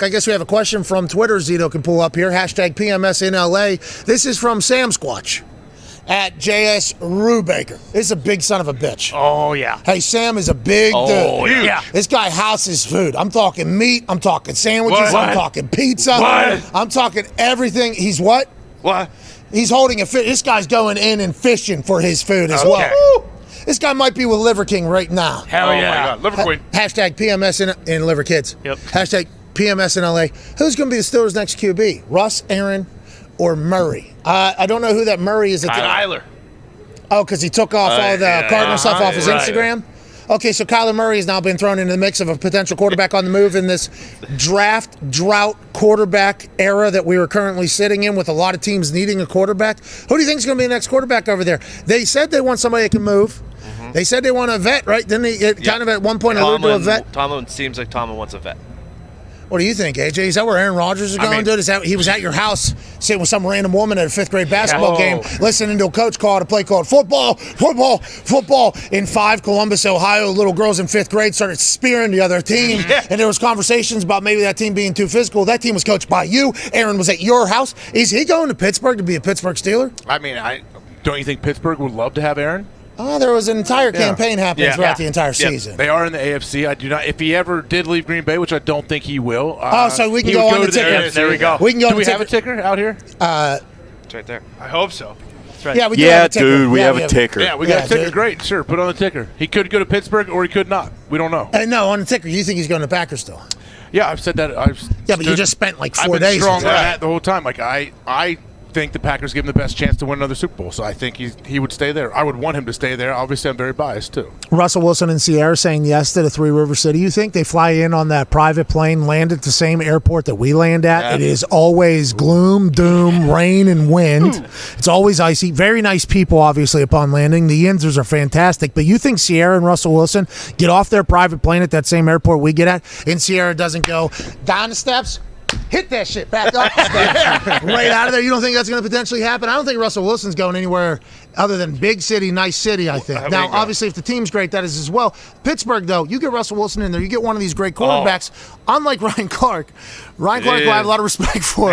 I guess we have a question from Twitter. Zito can pull up here. Hashtag PMS in LA. This is from Sam Squatch at JS Rubaker. This is a big son of a bitch. Oh, yeah. Hey, Sam is a big dude. Yeah. This guy houses food. I'm talking meat. I'm talking sandwiches. What? I'm talking pizza. What? I'm talking everything. He's what? What? He's holding a fish. This guy's going in and fishing for his food as well. Woo! This guy might be with Liver King right now. Hell yeah. My God. Liver Queen. Hashtag PMS in Liver Kids. Yep. Hashtag PMS in LA. Who's going to be the Steelers' next QB? Russ, Aaron, or Murray? I don't know who that Murray is. Kyler. Oh, because he took off all the Cardinal stuff off his Instagram? Okay, so Kyler Murray has now been thrown into the mix of a potential quarterback on the move in this draft drought quarterback era that we are currently sitting in with a lot of teams needing a quarterback. Who do you think is going to be the next quarterback over there? They said they want somebody that can move. Mm-hmm. They said they want a vet, right? Didn't they kind of at one point allude to a vet? Tomlin seems like Tomlin wants a vet. What do you think, AJ? Is that where Aaron Rodgers is going, dude? Is that he was at your house sitting with some random woman at a fifth grade basketball game, listening to a coach call a play called football in 5 Columbus, Ohio. Little girls in fifth grade started spearing the other team, and there was conversations about maybe that team being too physical. That team was coached by you. Aaron was at your house. Is he going to Pittsburgh to be a Pittsburgh Steeler? I mean, don't you think Pittsburgh would love to have Aaron? Oh, there was an entire campaign happening throughout the entire season. They are in the AFC. I do not. If he ever did leave Green Bay, which I don't think he will. So we can go on the ticker. There we go. We can go. Do we have a ticker out here? It's right there. I hope so. That's right. Yeah, we do have a ticker. Dude, we have a ticker. Yeah, we got a ticker. Dude. Great, sure. Put on the ticker. He could go to Pittsburgh or he could not. We don't know. No, on the ticker. You think he's going to Packers still? Yeah, I've said that. But you just spent like 4 days. I've been strong on that the whole time. Like I think the Packers give him the best chance to win another Super Bowl, so I think he would stay there. I would want him to stay there. Obviously, I'm very biased too. Russell Wilson and Sierra saying yes to the Three River City. You think they fly in on that private plane, land at the same airport that we land at? Yeah. It is always gloom, doom, rain, and wind. It's always icy. Very nice people, obviously, upon landing. The Yinzers are fantastic, but you think Sierra and Russell Wilson get off their private plane at that same airport we get at, and Sierra doesn't go down the steps, hit that shit back up right out of there? You don't think that's going to potentially happen? I don't think Russell Wilson's going anywhere other than big city, nice city, I think. Now, obviously, if the team's great, that is as well. Pittsburgh, though, you get Russell Wilson in there, you get one of these great quarterbacks. Unlike Ryan Clark. Ryan Clark, who I have a lot of respect for.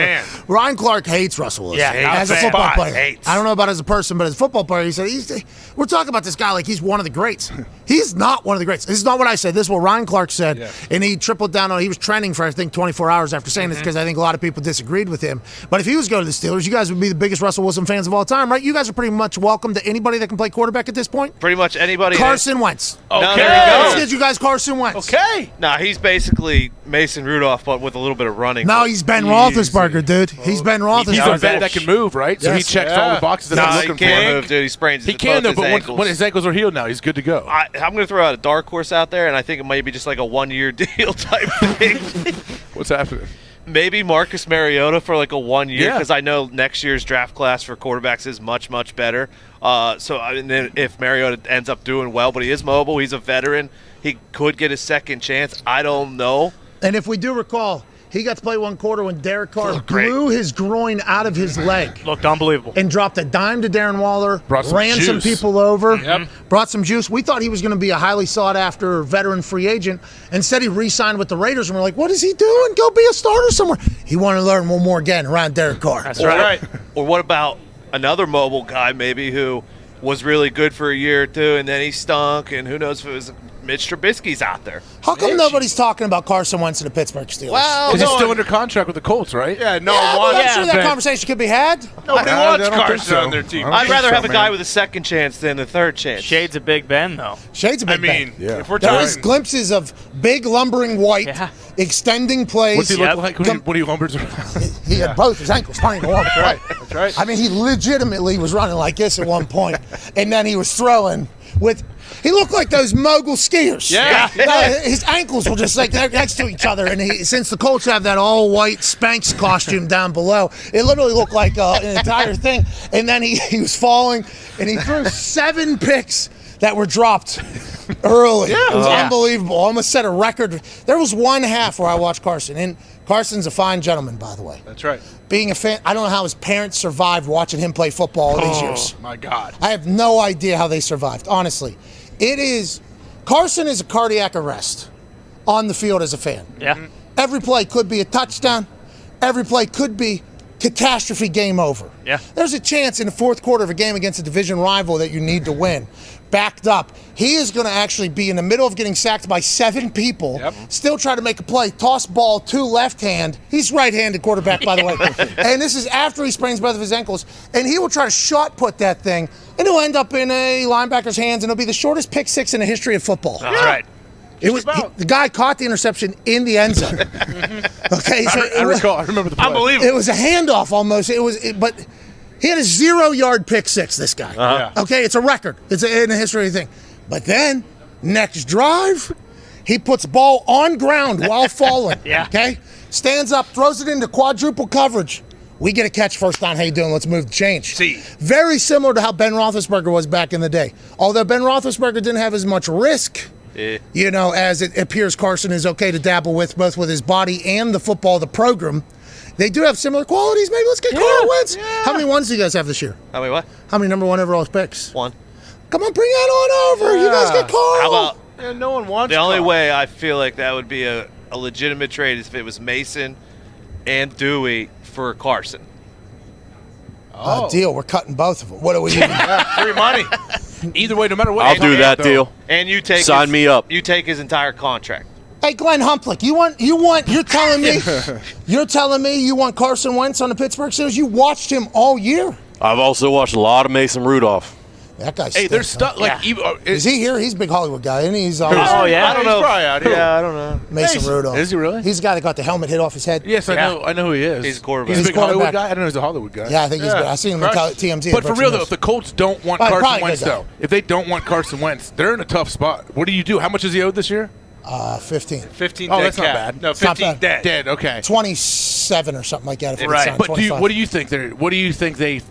Ryan Clark hates Russell Wilson as a football player. I don't know about as a person, but as a football player, he said, we're talking about this guy like he's one of the greats. He's not one of the greats. This is not what I said. This is what Ryan Clark said, and he tripled down on it. He was trending for, I think, 24 hours after saying this because I think a lot of people disagreed with him. But if he was going to the Steelers, you guys would be the biggest Russell Wilson fans of all time, right? You guys are pretty much welcome to anybody that can play quarterback at this point. Pretty much anybody. Carson Wentz. Okay. No, let's get you guys Carson Wentz. Okay. Nah, he's basically Mason Rudolph, but with a little bit of running. No, he's Ben Roethlisberger, dude. He's Ben Roethlisberger. He's a vet that can move, right? So he checks all the boxes that I'm looking for. He can't move, dude. He sprains He can, though, but when his ankles are healed now, he's good to go. I'm going to throw out a dark horse out there, and I think it might be just like a one-year deal type thing. What's happening? Maybe Marcus Mariota for like a 1 year, because I know next year's draft class for quarterbacks is much, much better. So if Mariota ends up doing well, but he is mobile, he's a veteran, he could get a second chance. I don't know. And if we do recall, he got to play one quarter when Derek Carr blew his groin out of his leg. Looked unbelievable. And dropped a dime to Darren Waller, ran juice. some people over, brought some juice. We thought he was going to be a highly sought-after veteran free agent. Instead, he re-signed with the Raiders, and we're like, what is he doing? Go be a starter somewhere. He wanted to learn one more again around Derek Carr. That's right. Or what about another mobile guy maybe who was really good for a year or two, and then he stunk, and who knows if it was Mitch Trubisky's out there. How come nobody's talking about Carson Wentz and the Pittsburgh Steelers? Well, he's still under contract with the Colts, right? Yeah, I'm sure that conversation could be had. Nobody wants Carson on their team. I'd rather have a guy with a second chance than a third chance. Shades of Big Ben, though. Shades of Big Ben. If we're there was glimpses of big lumbering white extending plays. What's he look like when he lumbers around? He had both his ankles playing the one. That's right. I mean, he legitimately was running like this at one point, and then he was throwing with. He looked like those mogul skiers. Yeah. His ankles were just like next to each other. And since the Colts have that all-white Spanx costume down below, it literally looked like an entire thing. And then he was falling, and he threw 7 picks that were dropped early. Yeah. It was unbelievable. Almost set a record. There was one half where I watched Carson. And Carson's a fine gentleman, by the way. That's right. Being a fan, I don't know how his parents survived watching him play football all these years. Oh, my God. I have no idea how they survived, honestly. Carson is a cardiac arrest on the field as a fan. Yeah. Every play could be a touchdown. Every play could be catastrophe, game over. Yeah. There's a chance in the fourth quarter of a game against a division rival that you need to win. Backed up. He is going to actually be in the middle of getting sacked by 7 people, still try to make a play, toss ball to left hand. He's right-handed quarterback, by the way. And this is after he sprains both of his ankles. And he will try to shot put that thing, and it'll end up in a linebacker's hands, and it'll be the shortest pick six in the history of football. That's right. It was the guy caught the interception in the end zone. Okay, so I remember the play. Unbelievable. it was a handoff almost. But he had a 0-yard pick six. This guy. Okay, it's a record. It's in the history of the thing. But then next drive, he puts ball on ground while falling. Okay, stands up, throws it into quadruple coverage. We get a catch, first down. How you doing? Let's move the change. Very similar to how Ben Roethlisberger was back in the day. Although Ben Roethlisberger didn't have as much risk. You know, as it appears Carson is okay to dabble with, both with his body and the football, the program. They do have similar qualities. Maybe let's get Carson Wentz. How many ones do you guys have this year? How many what? How many number one overall picks? 1. Come on, bring that on over. You guys get Carl. How about no one wants the only Carl. way I feel like that would be a legitimate trade is if it was Mason and Dewey for Carson. Deal. We're cutting both of them. What are we doing? Free money. Either way, no matter what. I'll do that deal. And you take Sign me up. You take his entire contract. Hey, Glenn Humplick, you're telling me you want Carson Wentz on the Pittsburgh Steelers? You watched him all year. I've also watched a lot of Mason Rudolph. That guy's Hey, they're stuck. Is he here? He's a big Hollywood guy, and he's always Oh, yeah. I don't know. He's probably out here. Yeah, I don't know. Mason Rudolph. Is he really? He's the guy that got the helmet hit off his head. Yes, I know who he is. He's a quarterback. He's a big Hollywood quarterback. guy. I don't know he's a Hollywood guy. Yeah, I think he's Yeah. good. I seen him on Crushed. TMZ. But for real though, if the Colts don't want Probably Carson good Wentz, guy. though, if they don't want Carson Wentz, they're in a tough spot. What do you do? How much is he owed this year? 15. 15 Oh, dead that's not cap. bad. No, It's not 15 bad. dead. Dead. Okay. 27 or something like that. If Right. it's But 25. what do you think they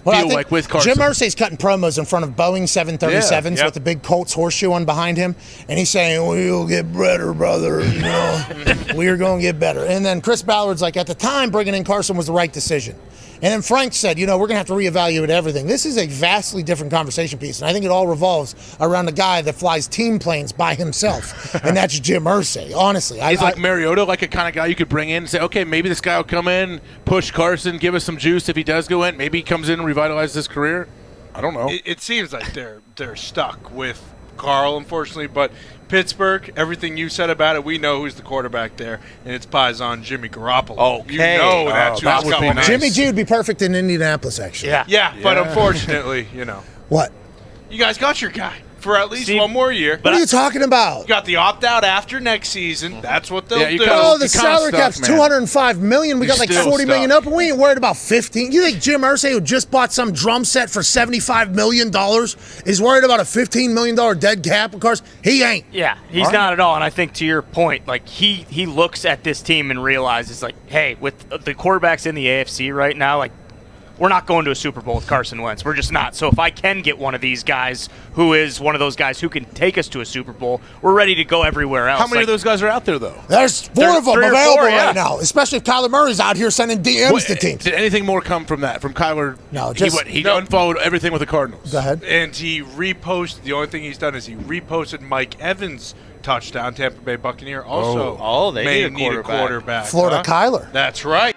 Well, I feel think like with Carson? Jim Irsay's cutting promos in front of Boeing 737s Yeah. with the big Colts horseshoe on behind him, and he's saying, "We'll get better, brother. You know, we're going to get better." And then Chris Ballard's like, "At the time, bringing in Carson was the right decision." And then Frank said, "You know, we're going to have to reevaluate everything." This is a vastly different conversation piece, and I think it all revolves around a guy that flies team planes by himself, and that's Jim Irsay. Honestly, He's like Mariota, like a kind of guy you could bring in and say, okay, maybe this guy will come in, push Carson, give us some juice if he does go in. Maybe he comes in and revitalizes his career. I don't know. It seems like they're stuck with Carl, unfortunately, but Pittsburgh, everything you said about it, we know who's the quarterback there, and it's Paisan Jimmy Garoppolo. Okay. You know that's that who's would be coming nice. in. Jimmy G would be perfect in Indianapolis, actually. Yeah. Yeah, but unfortunately, you know, What? you guys got your guy for at least See, one more year. What are you talking about? You got the opt-out after next season. That's what they'll Yeah, you do. kinda- Oh, the You kinda salary stuck, cap's man. $205 million. We got like still 40 million stuck. up, and we ain't worried about 15. You think Jim Irsay, who just bought some drum set for $75 million, is worried about a $15 million dead cap? Of course, he ain't. Yeah, he's not at all. And I think to your point, like he looks at this team and realizes, like, hey, with the quarterbacks in the AFC right now, like, we're not going to a Super Bowl with Carson Wentz. We're just not. So if I can get one of these guys who is one of those guys who can take us to a Super Bowl, we're ready to go everywhere else. How many of those guys are out there, though? There's four There's of them 3 or 4, available yeah. right now, especially if Kyler Murray's out here sending DMs to teams. Did anything more come from that, from Kyler? No, just- he No. unfollowed everything with the Cardinals. Go ahead. And he reposted. The only thing he's done is he reposted Mike Evans' touchdown. Tampa Bay Buccaneer also Oh, they may need a need a quarterback. quarterback. Florida huh? Kyler. That's right.